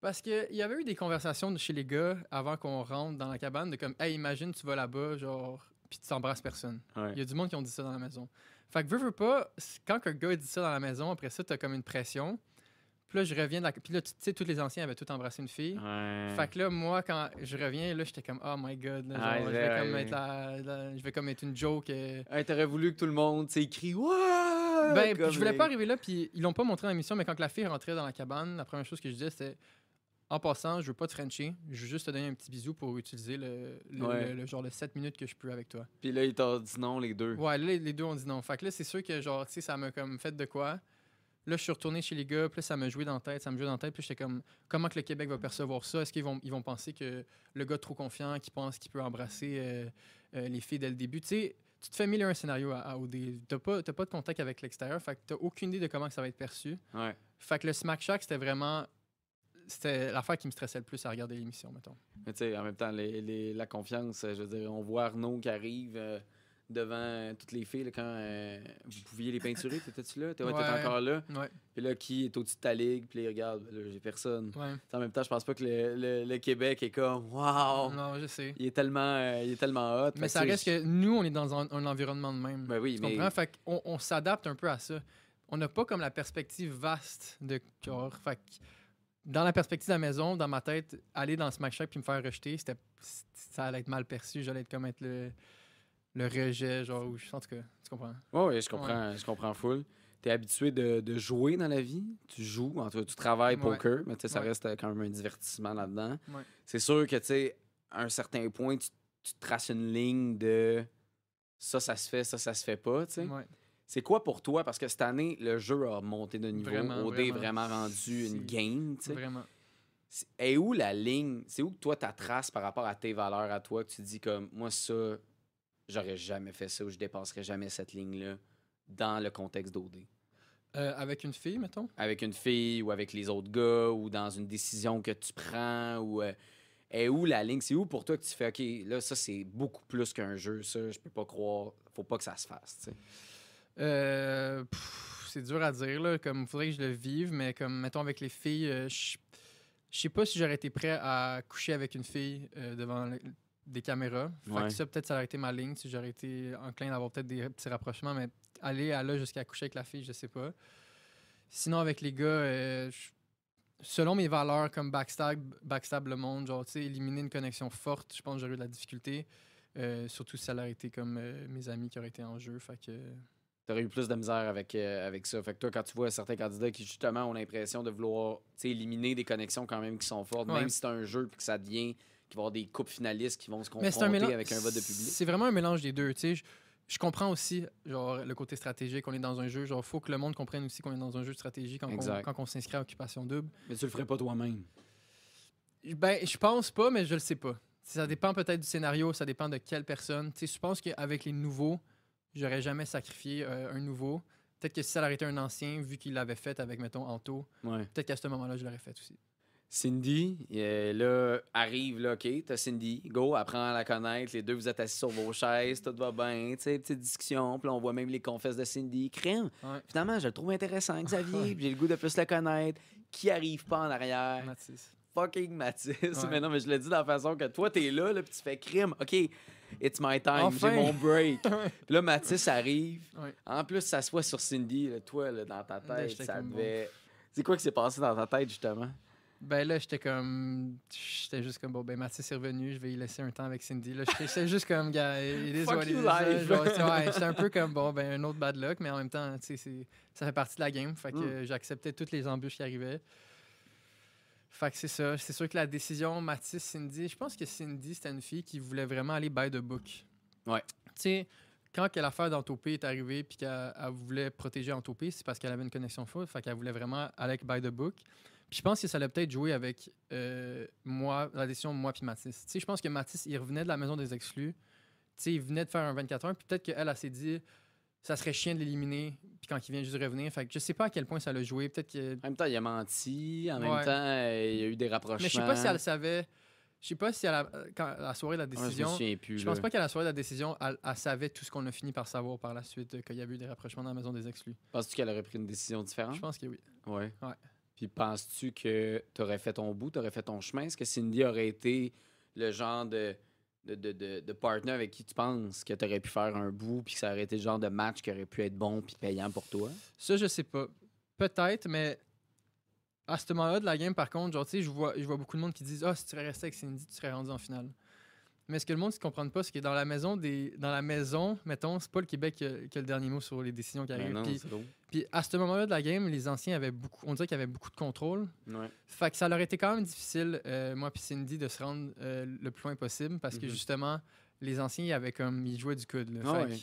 parce qu'il y avait eu des conversations chez les gars avant qu'on rentre dans la cabane de comme, hey, imagine, tu vas là-bas, genre, puis tu t'embrasses personne. Ouais. Il y a du monde qui ont dit ça dans la maison. Fait que veux pas, quand un gars dit ça dans la maison, après ça, t'as comme une pression. Puis là, je reviens de la. Puis là, tu sais, tous les anciens avaient tout embrassé une fille. Ouais. Fait que là, moi, quand je reviens, là, j'étais comme, oh my god, là, Ah, genre, je ouais, vais comme ouais. être je vais comme être une joke. Hey, t'aurais voulu que tout le monde, tu sais, crie « Wouah! » Ben, comme je voulais les- pas arriver là, puis ils l'ont pas montré dans l'émission, mais quand la fille rentrait dans la cabane, la première chose que je disais, c'était en passant, je veux pas te frencher, je veux juste te donner un petit bisou pour utiliser Ouais. le genre de 7 minutes que je peux avec toi. Puis là, ils t'ont dit non, les deux. Ouais, là, les deux ont dit non. Fait que là, c'est sûr que, genre, tu sais, ça m'a comme fait de quoi. Là, je suis retourné chez les gars, puis là, ça m'a joué dans la tête, puis j'étais comme, comment que le Québec va percevoir ça? Est-ce qu'ils vont penser que le gars trop confiant, qui pense qu'il peut embrasser les filles dès le début? Tu sais, tu te fais mille et un scénarios à OD. T'as pas de contact avec l'extérieur, fait que t'as aucune idée de comment que ça va être perçu. Ouais. Fait que le Smack Shack, c'était l'affaire qui me stressait le plus à regarder l'émission, mettons. Mais tu sais, en même temps, la confiance, je veux dire, on voit Arnaud qui arrive devant toutes les filles là, quand vous pouviez les peinturer. T'étais-tu là? T'étais Ouais. encore là? Ouais, Puis là, qui est au-dessus de ta ligue? Puis là, regarde, là, j'ai personne. ouais. T'sais, en même temps, je pense pas que le Québec est comme « Wow! Non, je sais. Il est tellement hot. » Mais ça reste que nous, on est dans un environnement de même. Ben oui, Tu mais... comprends? Fait qu'on s'adapte un peu à ça. On n'a pas comme la perspective vaste de genre. Fait que dans la perspective de la maison, dans ma tête, aller dans le Smack Shack puis me faire rejeter, ça allait être mal perçu. J'allais être comme être le rejet, genre. En tout cas, tu comprends? Oui, je comprends full. Tu es habitué de jouer dans la vie. Tu joues, en tout cas, tu travailles Ouais. poker, mais tu sais, ça Ouais. reste quand même un divertissement là-dedans. Ouais. C'est sûr que, tu sais, à un certain point, tu te traces une ligne de ça se fait, ça se fait pas, tu sais. Ouais. C'est quoi pour toi? Parce que cette année, le jeu a monté de niveau. Vraiment, OD est vraiment. vraiment rendu une C'est- game, tu sais. Vraiment. Et où la ligne? C'est où que toi, ta trace par rapport à tes valeurs à toi, que tu dis comme, moi, ça, j'aurais jamais fait ça ou je dépasserais jamais cette ligne-là dans le contexte d'OD? Avec une fille, mettons? Avec une fille ou avec les autres gars ou dans une décision que tu prends ou... est où la ligne? C'est où pour toi que tu fais, OK, là, ça, c'est beaucoup plus qu'un jeu, ça, je peux pas croire, faut pas que ça se fasse, tu sais. C'est dur à dire, là. Comme, faudrait que je le vive, mais comme, mettons, avec les filles, je sais pas si j'aurais été prêt à coucher avec une fille devant des caméras. Fait Ouais. que ça, peut-être, ça aurait été ma ligne, si j'aurais été enclin d'avoir peut-être des petits rapprochements, mais aller à là jusqu'à coucher avec la fille, je sais pas. Sinon, avec les gars, selon mes valeurs, comme backstab le monde, genre, tu sais, éliminer une connexion forte, je pense que j'aurais eu de la difficulté. Surtout si ça aurait été comme mes amis qui auraient été en jeu. Fait que... T'aurais eu plus de misère avec ça. Fait que toi, quand tu vois certains candidats qui, justement, ont l'impression de vouloir, tu sais, éliminer des connexions quand même qui sont fortes, Ouais. même si c'est un jeu puis que ça devient, qu'il va y avoir des couples finalistes qui vont se Mais c'est un confronter mélange. avec un vote de public. C'est vraiment un mélange des deux. Tu sais, je comprends aussi genre, le côté stratégique. On est dans un jeu. Genre, faut que le monde comprenne aussi qu'on est dans un jeu de stratégie Exact. quand on s'inscrit à Occupation Double. Mais tu le ferais pas toi-même. Ben, je pense pas, mais je le sais pas. Ça dépend peut-être du scénario, ça dépend de quelle personne. Tu sais, je pense qu'avec les nouveaux, j'aurais jamais sacrifié un nouveau. Peut-être que si ça aurait été un ancien, vu qu'il l'avait fait avec, mettons, Anto, Ouais. peut-être qu'à ce moment-là, je l'aurais fait aussi. Cindy, là, arrive, là, OK, t'as Cindy, go, apprends à la connaître, les deux, vous êtes assis sur vos chaises, tout va bien, tu sais, petite discussion, puis là, on voit même les confesses de Cindy. Crème, Ouais. finalement, je le trouve intéressant, Xavier, Ouais. puis j'ai le goût de plus le connaître. Qui arrive pas en arrière? Mathis. Fucking Mathis. Ouais. Mais non, mais je le dis de la façon que toi, t'es là, puis tu fais crime. OK, it's my time, Enfin! j'ai mon break. Ouais. Puis là, Mathis arrive. Ouais. En plus, ça s'assoit sur Cindy, là, toi, là, dans ta Là, tête, j'étais ça comme devait... C'est quoi qui s'est passé dans ta tête, justement? Ben là, j'étais juste comme, bon, ben Mathis est revenu, je vais y laisser un temps avec Cindy. Là, j'étais juste comme, gars, it is Fuck what it you, is. life. Genre, ouais, j'étais un peu comme, bon, ben un autre bad luck, mais en même temps, tu sais, ça fait partie de la game. Fait que j'acceptais toutes les embûches qui arrivaient. Fait que c'est ça. C'est sûr que la décision, Mathis, Cindy, je pense que Cindy, c'était une fille qui voulait vraiment aller by the book. Ouais. Tu sais, quand l'affaire d'Antopé est arrivée puis qu'elle voulait protéger Antopé, c'est parce qu'elle avait une connexion forte. Fait qu'elle voulait vraiment aller by the book. Puis je pense que ça allait peut-être jouer avec moi, la décision moi puis Mathis. Tu sais, je pense que Mathis, il revenait de la maison des exclus. Tu sais, il venait de faire un 24 heures. Puis peut-être qu'elle, elle s'est dit, ça serait chiant de l'éliminer. Puis quand il vient juste de revenir. Fait que je sais pas à quel point ça l'a joué. Peut-être que. En même temps, il a menti. En Ouais. même temps, il y a eu des rapprochements. Mais je sais pas si elle savait. Je sais pas si à la soirée de la Ouais, je me décision. souviens plus. Je pense pas qu'à la soirée de la décision, elle savait tout ce qu'on a fini par savoir par la suite, qu'il y avait eu des rapprochements dans la maison des exclus. Penses-tu qu'elle aurait pris une décision différente? Je pense que oui. Ouais. Ouais. Puis penses-tu que tu aurais fait ton bout, tu aurais fait ton chemin? Est-ce que Cindy aurait été le genre de partner avec qui tu penses que tu aurais pu faire un bout puis que ça aurait été le genre de match qui aurait pu être bon puis payant pour toi? Ça, je sais pas. Peut-être, mais à ce moment-là de la game, par contre, genre, tu sais, je vois beaucoup de monde qui disent « Ah, si tu serais resté avec Cindy, tu serais rendu en finale. » Mais ce que le monde ne comprend pas, c'est que dans la maison, mettons, c'est pas le Québec qui a le dernier mot sur les décisions qui Ben arrivent. non, Puis- c'est drôle. Puis à ce moment-là de la game, les anciens avaient on dirait qu'il y avait beaucoup de contrôle. Ouais. Fait que ça leur était quand même difficile, moi puis Cindy, de se rendre le plus loin possible parce que Mhm. justement, les anciens, ils jouaient du coude. Là. Ah Fait ouais. que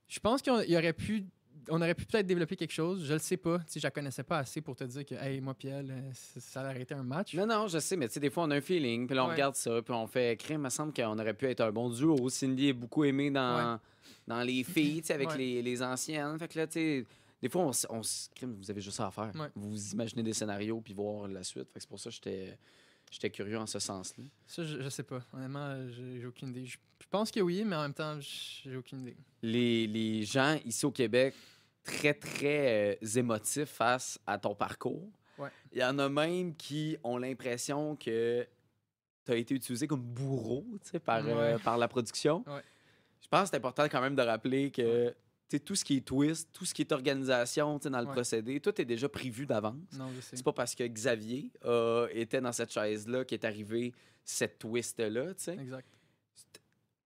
je pense qu'on aurait pu peut-être développer quelque chose. Je le sais pas. Tu sais, je la connaissais pas assez pour te dire que, hey, moi puis elle, ça aurait été un match. Non, non, je sais, mais tu sais, des fois, on a un feeling, puis là, on Ouais. regarde ça, puis on fait crime. Il me semble qu'on aurait pu être un bon duo. Cindy est beaucoup aimée dans les filles, tu sais, avec Ouais. les anciennes. Fait que là, tu sais, des fois, on se crime, vous avez juste ça à faire. Ouais. Vous vous imaginez des scénarios, puis voir la suite. Fait que c'est pour ça que j'étais curieux en ce sens-là. Ça, je sais pas. Honnêtement, j'ai aucune idée. Je pense que oui, mais en même temps, j'ai aucune idée. Les gens ici au Québec, très, très émotifs face à ton parcours. Ouais. Il y en a même qui ont l'impression que tu as été utilisé comme bourreau, tu sais, Ouais. par la production. Ouais. Je pense que c'est important quand même de rappeler que tu sais, tout ce qui est twist, tout ce qui est organisation, tu sais, dans le Ouais. procédé, tout est déjà prévu d'avance. Non, je sais. C'est pas parce que Xavier était dans cette chaise-là qu'est arrivé cette twist-là, tu sais. Exact.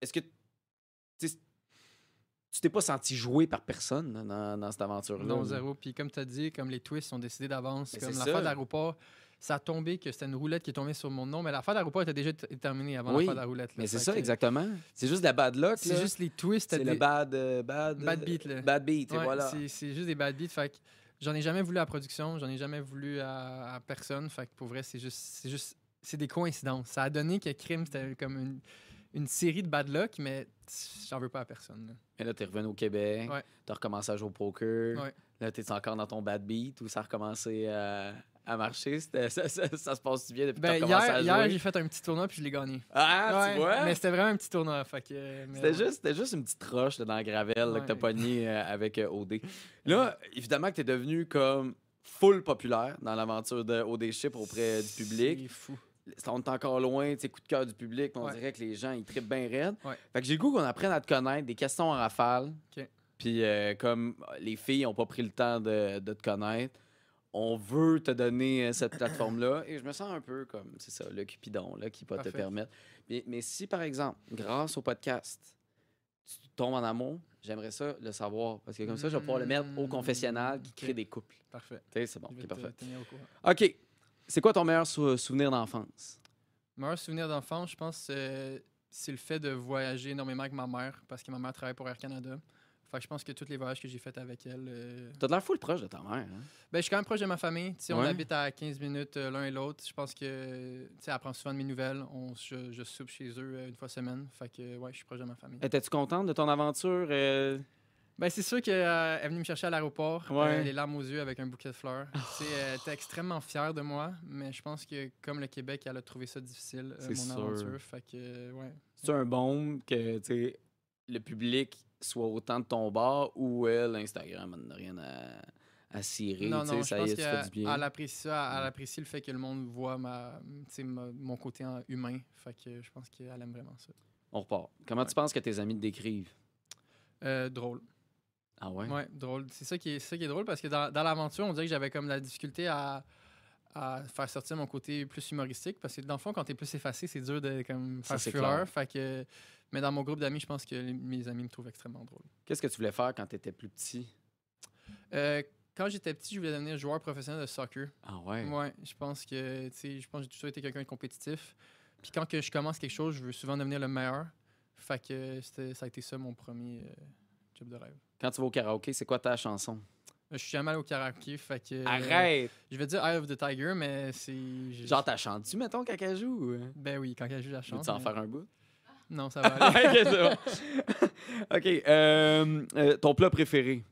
Est-ce que tu sais, tu t'es pas senti joué par personne dans cette aventure-là? Non, là? zéro. Puis comme tu as dit, comme les twists sont décidés d'avance, Mais comme c'est l'affaire ça. d'aéroport, ça a tombé que c'était une roulette qui est tombée sur mon nom, mais l'affaire d'aéroport était déjà terminée avant Oui, l'affaire de la roulette. là. Mais c'est Fait ça, que exactement. C'est juste de la bad luck. C'est là. juste les twists. C'est le bad beat, là. Bad beat, et Ouais, voilà. c'est juste des bad beats. Fait que j'en ai jamais voulu à la production, j'en ai jamais voulu à personne. Fait que pour vrai, c'est des coïncidences. Ça a donné que Crime, c'était comme une série de bad luck, mais j'en veux pas à personne. Là. Et là, t'es revenu au Québec, Ouais. t'as recommencé à jouer au poker. Ouais. Là, t'es encore dans ton bad beat ou ça a recommencé à marcher? Ça se passe bien depuis que t'as Ben, recommencé à hier jouer? j'ai fait un petit tournoi puis je l'ai gagné. Ah, Ouais, tu vois? mais c'était vraiment un petit tournoi. Fait que, mais C'était juste une petite roche là, dans la gravelle là, que t'as Ouais. pogné avec OD. Là, évidemment que t'es devenu comme full populaire dans l'aventure de OD Chip auprès du public. C'est fou. On est encore loin, tu sais, coup de cœur du public. On Ouais. dirait que les gens, ils trippent bien raide. Ouais. Fait que j'ai le goût qu'on apprenne à te connaître, des questions en rafale. OK. Puis comme les filles n'ont pas pris le temps de te connaître, on veut te donner cette plateforme-là. Et je me sens un peu comme, c'est ça, le Cupidon là, qui va te Parfait. permettre. Mais si, par exemple, grâce au podcast, tu tombes en amour, j'aimerais ça le savoir. Parce que comme ça, je vais pouvoir le mettre au confessionnal qui crée OK. des couples. Parfait. Tu sais, c'est bon, Je vais c'est te parfait. tenir au courant. OK. C'est quoi ton meilleur souvenir d'enfance? Meilleur souvenir d'enfance, je pense, c'est le fait de voyager énormément avec ma mère, parce que ma mère travaille pour Air Canada. Fait que je pense que tous les voyages que j'ai faits avec elle. T'as de l'air full proche de ta mère. Hein? Ben, je suis quand même proche de ma famille. Tu sais, on Ouais. habite à 15 minutes l'un et l'autre. Je pense que, tu sais, elle prend souvent de mes nouvelles. Je soupe chez eux une fois semaine. Fait que, ouais, je suis proche de ma famille. Étais-tu contente de ton aventure Ben, c'est sûr qu'elle est venue me chercher à l'aéroport, Ouais. les larmes aux yeux avec un bouquet de fleurs. Tu sais, elle était extrêmement fière de moi, mais je pense que comme le Québec, elle a trouvé ça difficile, C'est mon sûr. aventure. Fait que, ouais. C'est un baume que, tu sais, le public soit autant de ton bord ou l'Instagram, elle n'a rien à cirer. Non, Tu sais, non, je ça y pense est, tu fais du qu'elle bien. apprécie ça, elle apprécie le fait que le monde voit tu sais, mon côté humain. Fait que je pense qu'elle aime vraiment ça. On repart. Comment Ouais. tu penses que tes amis te décrivent? Drôle. Ah ouais? Ouais, drôle. C'est ça qui est drôle parce que dans l'aventure, on dirait que j'avais comme la difficulté à faire sortir mon côté plus humoristique parce que dans le fond, quand t'es plus effacé, c'est dur de comme, Ça, faire c'est fureur. clair. Fait que, mais dans mon groupe d'amis, je pense que mes amis me trouvent extrêmement drôle. Qu'est-ce que tu voulais faire quand tu étais plus petit? Quand j'étais petit, je voulais devenir joueur professionnel de soccer. Ah ouais? Ouais, je pense que j'ai toujours été quelqu'un de compétitif. Puis quand que je commence quelque chose, je veux souvent devenir le meilleur. Fait que ça a été ça mon premier job de rêve. Quand tu vas au karaoké, c'est quoi ta chanson? Je suis jamais allé au karaoké, fait que... Arrête! Je vais dire Eye of the Tiger, mais c'est... Genre, t'as chanté-tu, mettons, quand elle joue? Ben oui, quand elle joue, la chante. Veux-tu en mais- faire un bout? Non, ça va aller. Ok, c'est bon. OK. Ton plat préféré?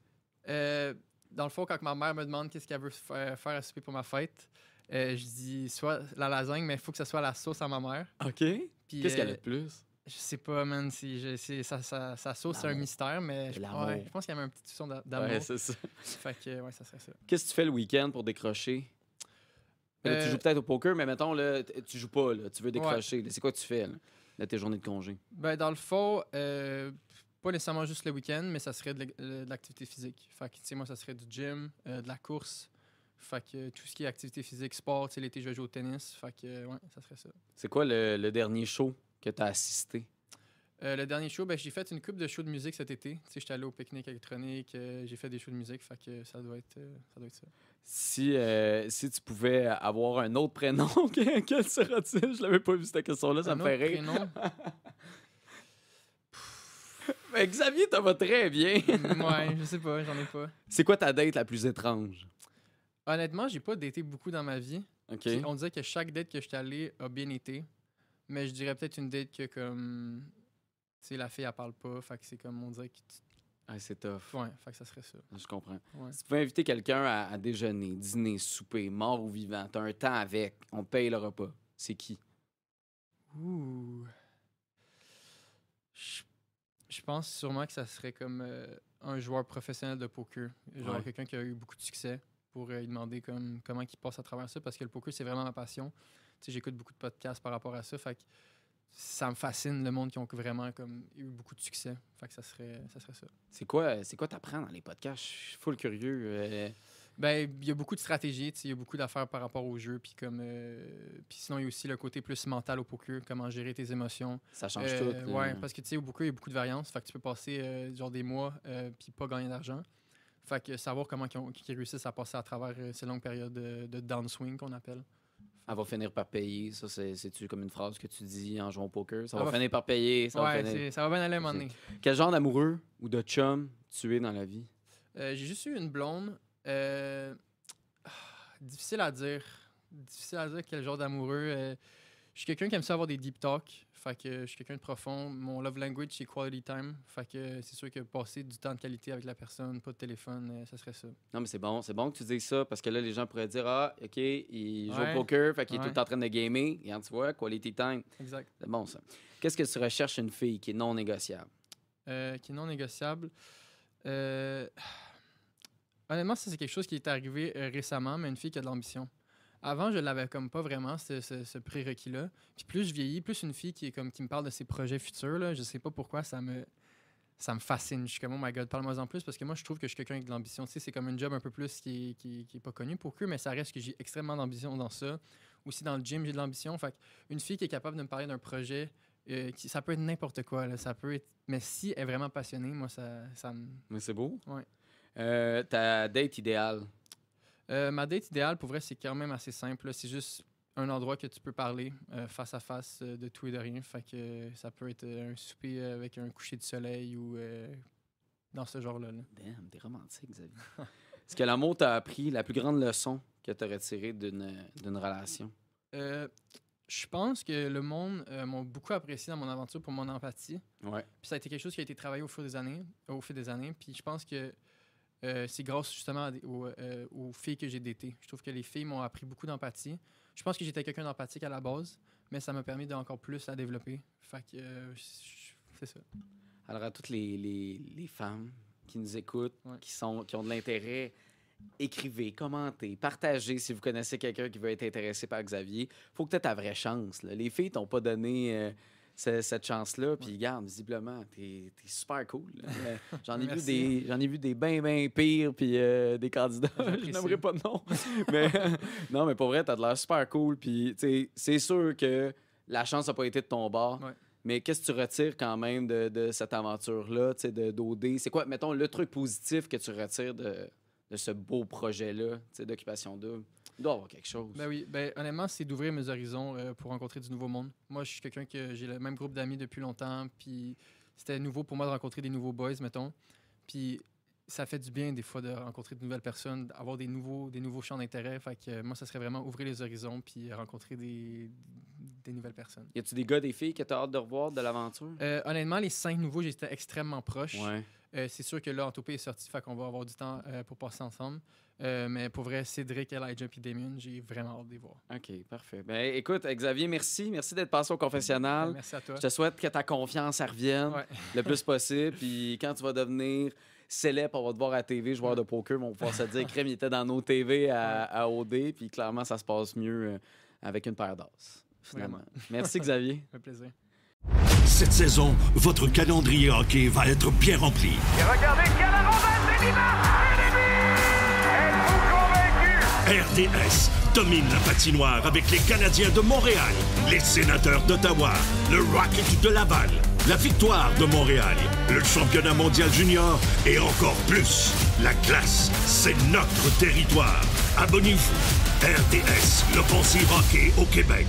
Dans le fond, quand ma mère me demande qu'est-ce qu'elle veut faire à souper pour ma fête, je dis soit la lasagne, mais il faut que ce soit la sauce à ma mère. OK. Puis, Qu'est-ce qu'elle a de plus? Je sais pas, man. Sa sauce, c'est un L'amour. mystère, mais je L'amour. pense qu'il y a un petit soupçon d'amour. Ouais, c'est ça. Fait que, ouais, ça serait ça. Qu'est-ce que tu fais le week-end pour décrocher? Là, tu joues peut-être au poker, mais mettons, là, tu joues pas, là, tu veux décrocher. C'est quoi que tu fais, là, de tes journées de congé? Ben, dans le fond, pas nécessairement juste le week-end, mais ça serait de l'activité physique. Fait que, tu sais, moi, ça serait du gym, de la course. Fait que tout ce qui est activité physique, sport, tu sais, l'été, je joue au tennis. Fait que, ouais, ça serait ça. C'est quoi le dernier show que tu as assisté? Le dernier show, ben, j'ai fait une couple de shows de musique cet été. Tu sais, j'étais allé au pique-nique électronique, j'ai fait des shows de musique, fait que ça doit être ça. Si tu pouvais avoir un autre prénom, quel sera-t-il? Je l'avais pas vu cette question-là, ça Un me autre fait rire. prénom? Mais Xavier, ça va très bien. Ouais, je sais pas, j'en ai pas. C'est quoi ta date la plus étrange? Honnêtement, j'ai pas daté beaucoup dans ma vie. OK. Puis on dirait que chaque date que j'étais allé a bien été. Mais je dirais peut-être une date que comme... Tu sais, la fille, elle parle pas. Fait que c'est comme, on dirait que... Ah, c'est tough. Ouais, fait que ça serait ça. Je comprends. Ouais. Si tu pouvais inviter quelqu'un à déjeuner, dîner, souper, mort ou vivant, t'as un temps avec, on te paye le repas, c'est qui? Ouh. Je pense sûrement que ça serait comme un joueur professionnel de poker. Genre Ouais. quelqu'un qui a eu beaucoup de succès pour lui demander comment il passe à travers ça. Parce que le poker, c'est vraiment ma passion. Tu sais, j'écoute beaucoup de podcasts par rapport à ça. Fait que ça me fascine le monde qui ont vraiment comme, eu beaucoup de succès. Fait que ça serait ça. C'est quoi t'apprends dans les podcasts? Je suis full curieux. Ben, il y a beaucoup de stratégies, tu sais, il y a beaucoup d'affaires par rapport au jeu, puis puis sinon il y a aussi le côté plus mental au poker, comment gérer tes émotions. Ça change tout. Ouais, parce que tu sais au poker il y a beaucoup de variances, fait que tu peux passer genre des mois puis pas gagner d'argent. Fait que savoir comment qu'ils réussissent à passer à travers ces longues périodes de downswing qu'on appelle. Elle va finir par payer. Ça, c'est-tu comme une phrase que tu dis en jouant au poker? Ça Elle va va finir par payer. Ça va Ouais, finir. ça va bien aller à un moment Ok. donné. Quel genre d'amoureux ou de chum tu es dans la vie? J'ai juste eu une blonde. Difficile à dire. Difficile à dire quel genre d'amoureux. Je suis quelqu'un qui aime ça avoir des deep talks. Fait que je suis quelqu'un de profond. Mon love language, c'est quality time. Fait que c'est sûr que passer du temps de qualité avec la personne, pas de téléphone, ça serait ça. Non, mais c'est bon que tu dises ça parce que là, les gens pourraient dire ah, OK, il joue Ouais. au poker, fait qu'il est Ouais. tout le temps en train de gamer. Regarde, tu vois, quality time. Exact. C'est bon, ça. Qu'est-ce que tu recherches une fille qui est non négociable? Qui est non négociable. Honnêtement, ça, c'est quelque chose qui est arrivé récemment, mais une fille qui a de l'ambition. Avant, je l'avais comme pas vraiment, ce prérequis-là. Puis plus je vieillis, plus une fille qui me parle de ses projets futurs, là, je sais pas pourquoi, ça me fascine. Je suis comme, oh my god, parle-moi en plus, parce que moi, je trouve que je suis quelqu'un avec de l'ambition. Tu sais, c'est comme un job un peu plus qui est pas connu pour eux, mais ça reste que j'ai extrêmement d'ambition dans ça. Aussi, dans le gym, j'ai de l'ambition. Fait une fille qui est capable de me parler d'un projet, ça peut être n'importe quoi, là, ça peut être... Mais si elle est vraiment passionnée, moi, ça me... Mais c'est beau. Ouais. Ta date idéale? Ma date idéale, pour vrai, c'est quand même assez simple, là. C'est juste un endroit que tu peux parler face à face de tout et de rien. Fait que ça peut être un souper avec un coucher de soleil ou dans ce genre-là. Là. Damn, t'es romantique, Xavier. Est-ce que l'amour t'a appris la plus grande leçon que tu aurais tirée d'une relation? Je Je pense que le monde m'a beaucoup apprécié dans mon aventure pour mon empathie. Ouais. Puis ça a été quelque chose qui a été travaillé au fil des années. Puis je pense que c'est grâce justement aux filles que j'ai datées. Je trouve que les filles m'ont appris beaucoup d'empathie. Je pense que j'étais quelqu'un d'empathique à la base, mais ça m'a permis d'encore plus la développer. Fait que c'est ça. Alors, à toutes les femmes qui nous écoutent, Ouais. qui ont de l'intérêt, écrivez, commentez, partagez si vous connaissez quelqu'un qui veut être intéressé par Xavier. Faut que tu aies ta vraie chance. Là. Les filles t'ont pas donné cette chance-là. Puis, regarde, visiblement, t'es super cool. Là. J'en ai vu des bien pires, puis des candidats. Je n'aimerais pas de nom. mais, non, mais pour vrai, t'as de l'air super cool. Puis, c'est sûr que la chance n'a pas été de ton bord. Ouais. Mais qu'est-ce que tu retires quand même de cette aventure-là, d'OD? C'est quoi, mettons, le truc positif que tu retires de ce beau projet-là, d'Occupation Double? Il doit y avoir quelque chose. Ben oui, honnêtement, c'est d'ouvrir mes horizons pour rencontrer du nouveau monde. Moi, je suis quelqu'un que j'ai le même groupe d'amis depuis longtemps, puis c'était nouveau pour moi de rencontrer des nouveaux boys, mettons. Puis ça fait du bien des fois de rencontrer de nouvelles personnes, d'avoir des nouveaux champs d'intérêt. Fait que moi, ça serait vraiment ouvrir les horizons puis rencontrer des nouvelles personnes. Y a-tu des gars, des filles que tu as hâte de revoir de l'aventure? Honnêtement, les 5 nouveaux, j'étais extrêmement proche. Ouais. C'est sûr que là, Antopé est sorti, fait qu'on va avoir du temps pour passer ensemble. Mais pour vrai, Cédric, Elijah et Damien, j'ai vraiment hâte de les voir. OK, parfait. Ben, écoute, Xavier, merci. Merci d'être passé au confessionnal. Merci à toi. Je te souhaite que ta confiance elle revienne le plus possible. Puis quand tu vas devenir célèbre, on va te voir à la TV, joueur de poker, on va pouvoir se dire Crème, il était dans nos TV à OD. Puis clairement, ça se passe mieux avec une paire d'as, finalement. Merci, Xavier. Un plaisir. Cette saison, votre calendrier hockey va être bien rempli. Et regardez qu'il y a la rondelle, c'est Êtes-vous convaincu? RDS domine la patinoire avec les Canadiens de Montréal, les Sénateurs d'Ottawa, le Rocket de Laval, la Victoire de Montréal, le championnat mondial junior et encore plus. La glace, c'est notre territoire. Abonnez-vous. RDS, l'offensive hockey au Québec.